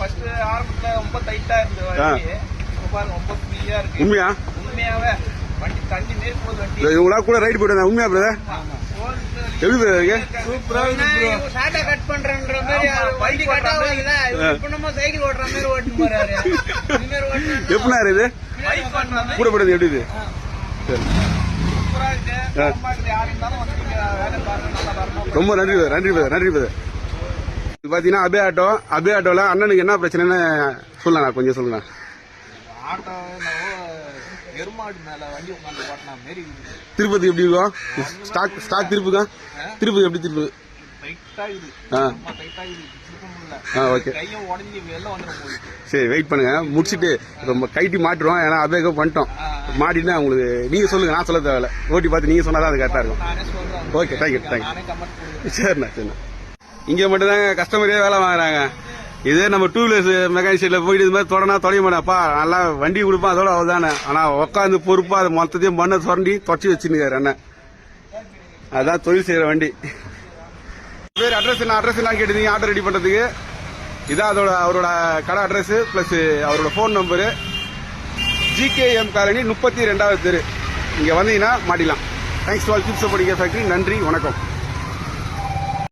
First ஆரம்பத்துல ரொம்ப டைட்டா இருந்தது. ரொம்ப ஃப்ரீயா இருக்கு. உண்மையா? உண்மையாவே வண்டி தண்ணி மேல் போகுது வண்டி. இவங்களா கூட ரைட் போயிட்டு உண்மையா பிரதர்? எப்படி பிரதர்? சூப்பரா இருக்கு. ஷார்ட்டா கட் பண்றன்ற மாதிரி வண்டி கட் ஆகுதுல. இப்போ நம்ம சைக்கிள் ஓட்டுற மாதிரி ஓட்டு போறாரு. இந்த மாதிரி ஓட்டுனா எப்படினா இது பைக் பண்றது கூட போடுறது எப்படி இது? சரி சூப்பரா இருக்கு. அம்மாக்கு யார் இருந்தாலும் வந்து வேலை பாருங்க, நல்லா வரணும். ரொம்ப நன்றி பிரதர். நன்றி பிரதர். நன்றி பிரதர். இது பாத்தீங்கன்னா அபே ஆட்டோல அண்ணனுக்கு என்ன பிரச்சனைன்னு சொல்லலாம், கொஞ்சம் சொல்லுங்க. ஆட்டோ எருமாடு மேல வண்டி உட்காந்து ஓட்டினா மாரி திருப்பதி எப்படி இருக்கும்? ஸ்டாக் திருப்புக்கா? திருப்பதி எப்படி திருப்பு? ஓகே சரி, வெயிட் பண்ணுங்க. முடிச்சுட்டு ரொம்ப கைட்டி மாட்டுறோம். ஏன்னா அபேக பண்ணிட்டோம். மாட்டினா உங்களுக்கு நீங்க சொல்லுங்க, நான் சொல்ல தேவையில்ல. ஓட்டி பார்த்து நீங்க சொன்னாதான் அது கரெக்டா இருக்கும். Okay, thank you. சரிண்ணா சரிண்ணா. இங்க மட்டும்தாங்க கஸ்டமரே வேலை வாங்குறாங்க. இதே நம்ம டூ வீலர்ஸ் மெக்கானிக் சைட்ல போயிட்டு இது மாதிரி தொடய மாட்டேன்ப்பா, நல்லா வண்டி கொடுப்பான், அதோட அவ்வளவுதானே. ஆனா உட்காந்து பொறுப்பா அதை மொத்தத்தையும் மண்ணை சுரண்டி தொடச்சி வச்சுருக்காரு அண்ணன். அதான் தொழில் செய்யற வண்டி. பேர் அட்ரஸ் என்ன கேட்டீங்க ஆர்டர் ரெடி பண்றதுக்கு. இதான் அவரோட கடை அட்ரஸ் பிளஸ் அவரோட போன் நம்பரு. GKM காலனி 32வது தெரு. இங்க வந்தீங்கன்னா மாட்டிக்கலாம். Thanks to all keep supporting factory. நன்றி, வணக்கம்.